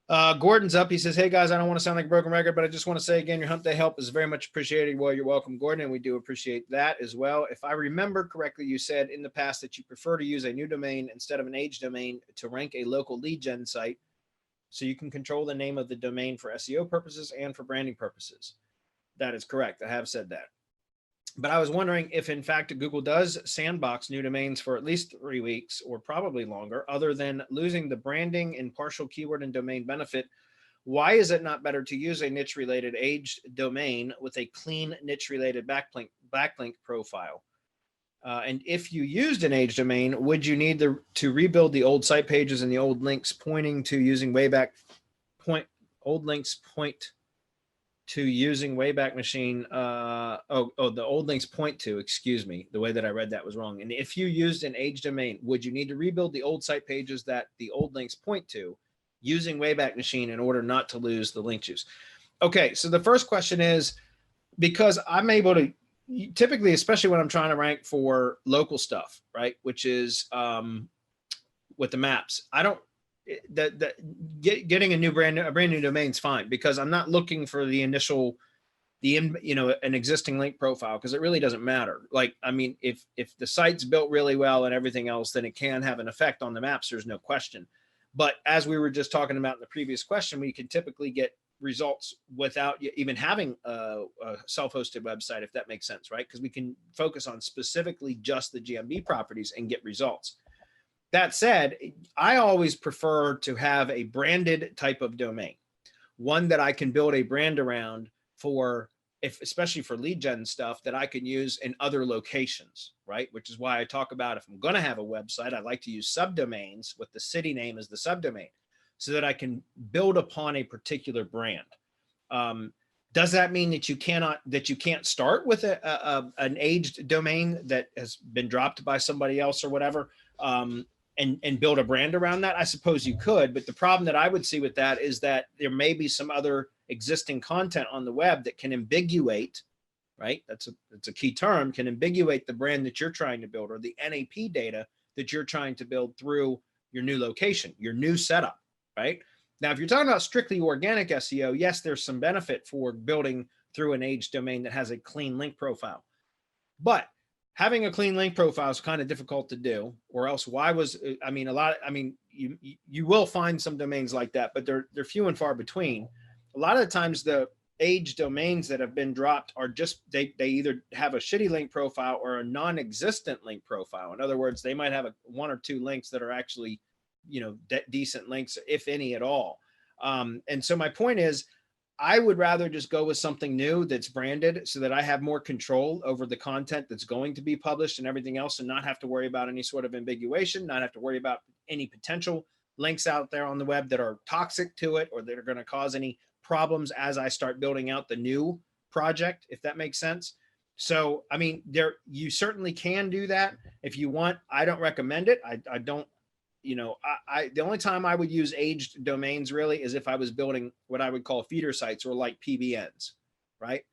Gordon's up. He says, hey guys, I don't want to sound like a broken record, but I just want to say again, your Hump Day help is very much appreciated. Well, you're welcome, Gordon, and we do appreciate that as well. If I remember correctly, you said in the past that you prefer to use a new domain instead of an age domain to rank a local lead gen site, so you can control the name of the domain for SEO purposes and for branding purposes. That is correct. I have said that. But I was wondering if, in fact, Google does sandbox new domains for at least 3 weeks or probably longer, other than losing the branding and partial keyword and domain benefit. Why is it not better to use a niche-related aged domain with a clean niche-related backlink profile? And if you used an age domain, would you need to rebuild the old site pages and the old links pointing to using wayback old links point to using Wayback Machine? The old links point to, excuse me, the way that I read that was wrong. And if you used an age domain, would you need to rebuild the old site pages that the old links point to using Wayback Machine in order not to lose the link juice? Okay, so the first question is, because I'm able to, typically, especially when I'm trying to rank for local stuff, right, which is with the maps, I don't, getting a brand new domain is fine, because I'm not looking for the initial, an existing link profile, because it really doesn't matter. Like, I mean, if the site's built really well and everything else, then it can have an effect on the maps. There's no question. But as we were just talking about in the previous question, we can typically get results without even having a self-hosted website, if that makes sense, right? Because we can focus on specifically just the GMB properties and get results. That said, I always prefer to have a branded type of domain, one that I can build a brand around for, especially for lead gen stuff that I can use in other locations, right? Which is why I talk about, if I'm going to have a website, I like to use subdomains with the city name as the subdomain, so that I can build upon a particular brand. Does that mean that you can't start with an aged domain that has been dropped by somebody else or whatever, and build a brand around that? I suppose you could, but the problem that I would see with that is that there may be some other existing content on the web that can ambiguate, right? That's a key term, can ambiguate the brand that you're trying to build, or the NAP data that you're trying to build through your new location, your new setup. Right? Now, if you're talking about strictly organic SEO, yes, there's some benefit for building through an aged domain that has a clean link profile. But having a clean link profile is kind of difficult to do, or else you will find some domains like that, but they're few and far between. A lot of the times the aged domains that have been dropped are just, they either have a shitty link profile or a non-existent link profile. In other words, they might have one or two links that are actually decent links, if any at all. And so my point is, I would rather just go with something new that's branded, so that I have more control over the content that's going to be published and everything else, and not have to worry about any sort of ambiguation, not have to worry about any potential links out there on the web that are toxic to it, or that are going to cause any problems as I start building out the new project, if that makes sense. So, I mean, you certainly can do that if you want. I don't recommend it. I don't, the only time I would use aged domains really is if I was building what I would call feeder sites, or like PBNs, right?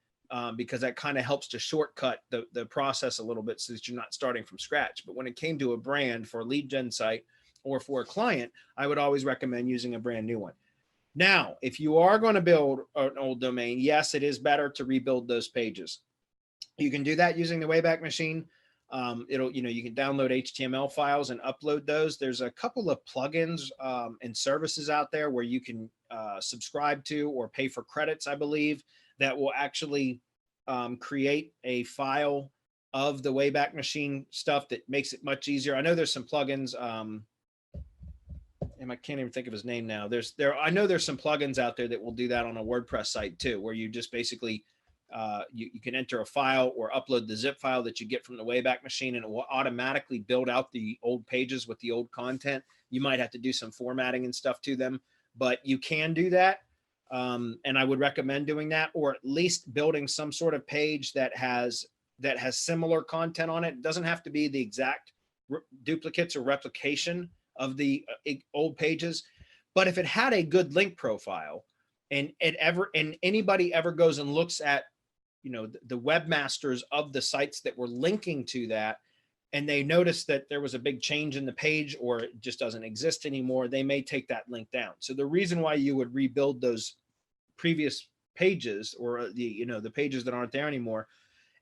Because that kind of helps to shortcut the process a little bit, so that you're not starting from scratch. But when it came to a brand for a lead gen site or for a client, I would always recommend using a brand new one. Now, if you are going to build an old domain, yes, it is better to rebuild those pages. You can do that using the Wayback Machine. You can download HTML files and upload those. There's a couple of plugins and services out there where you can subscribe to or pay for credits, I believe, that will actually create a file of the Wayback Machine stuff that makes it much easier. I know there's some plugins. And I can't even think of his name now. I know there's some plugins out there that will do that on a WordPress site too, where you just basically you can enter a file or upload the zip file that you get from the Wayback Machine, and it will automatically build out the old pages with the old content. You might have to do some formatting and stuff to them, but you can do that. And I would recommend doing that, or at least building some sort of page that has similar content on it. It doesn't have to be the exact duplicates or replication of the old pages, but if it had a good link profile, and anybody ever goes and looks at the webmasters of the sites that were linking to that, and they notice that there was a big change in the page or it just doesn't exist anymore, they may take that link down. So the reason why you would rebuild those previous pages, or the pages that aren't there anymore,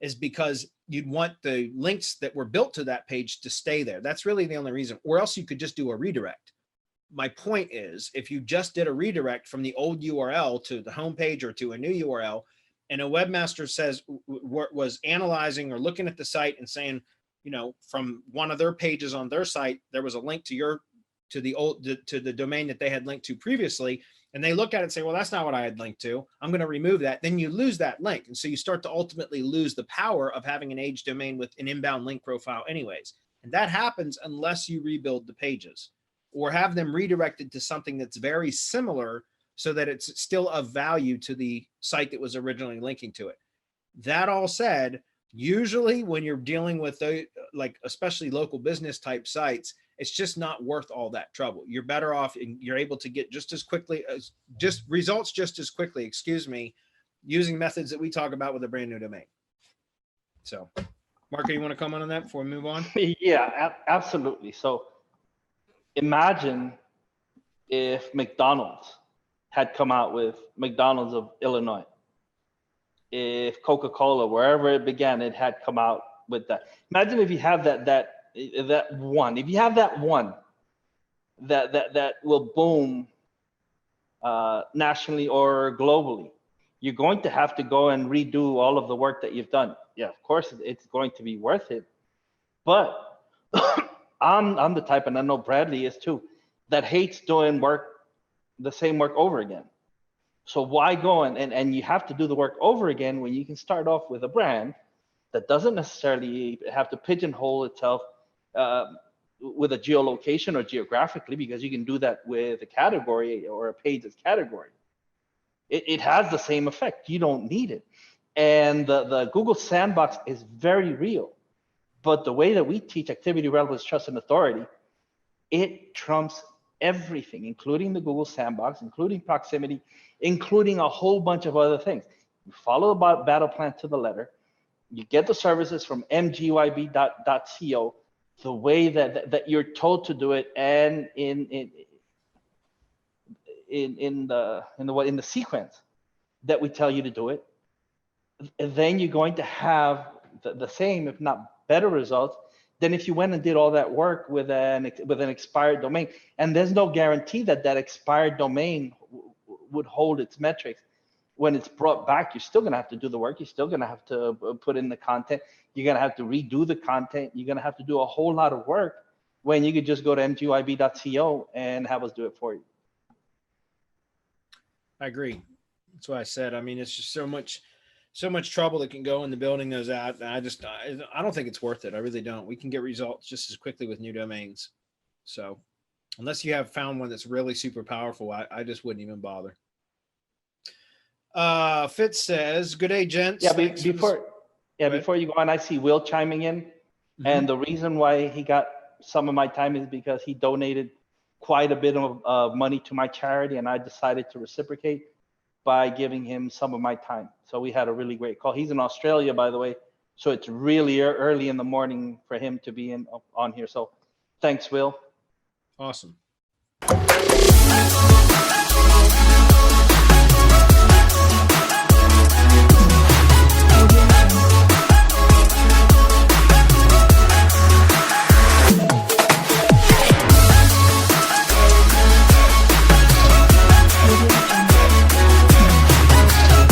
is because you'd want the links that were built to that page to stay there. That's really the only reason. Or else you could just do a redirect. My point is, if you just did a redirect from the old URL to the homepage or to a new URL, and a webmaster was analyzing or looking at the site and saying, from one of their pages on their site, there was a link to the domain that they had linked to previously, and they look at it and say, well, that's not what I had linked to, I'm going to remove that. Then you lose that link. And so you start to ultimately lose the power of having an age domain with an inbound link profile anyways. And that happens unless you rebuild the pages or have them redirected to something that's very similar so that it's still of value to the site that was originally linking to it. That all said, usually when you're dealing with especially local business type sites, it's just not worth all that trouble. You're better off, and you're able to get results just as quickly, using methods that we talk about with a brand new domain. So, Marco, you want to comment on that before we move on? Yeah, absolutely. So imagine if McDonald's had come out with McDonald's of Illinois. If Coca-Cola, wherever it began, it had come out with that. Imagine if you have that one. If you have that one that will boom nationally or globally, you're going to have to go and redo all of the work that you've done. Yeah, of course, it's going to be worth it. But I'm the type, and I know Bradley is too, that hates doing the same work over again. So why go and you have to do the work over again when you can start off with a brand that doesn't necessarily have to pigeonhole itself with a geolocation or geographically, because you can do that with a category or a page's category. It has the same effect. You don't need it. And the Google Sandbox is very real. But the way that we teach activity, relevance, trust, and authority, it trumps everything, including the Google Sandbox, including proximity, including a whole bunch of other things. You follow the battle plan to the letter. You get the services from mgyb.co the way that you're told to do it, and in the sequence that we tell you to do it. And then you're going to have the same, if not better, results than if you went and did all that work with an expired domain. And there's no guarantee that expired domain would hold its metrics. When it's brought back, you're still going to have to do the work. You're still going to have to put in the content. You're going to have to redo the content. You're going to have to do a whole lot of work when you could just go to mgyb.co and have us do it for you. I agree. That's why I said, I mean, it's just so much trouble that can go into building those out. I don't think it's worth it. I really don't. We can get results just as quickly with new domains. So unless you have found one that's really super powerful, I just wouldn't even bother. Fitz says, good day, gents. Yeah, before you go on, I see Will chiming in. Mm-hmm. And the reason why he got some of my time is because he donated quite a bit of money to my charity, and I decided to reciprocate by giving him some of my time. So we had a really great call. He's in Australia, by the way, so it's really early in the morning for him to be on here. So thanks, Will. Awesome.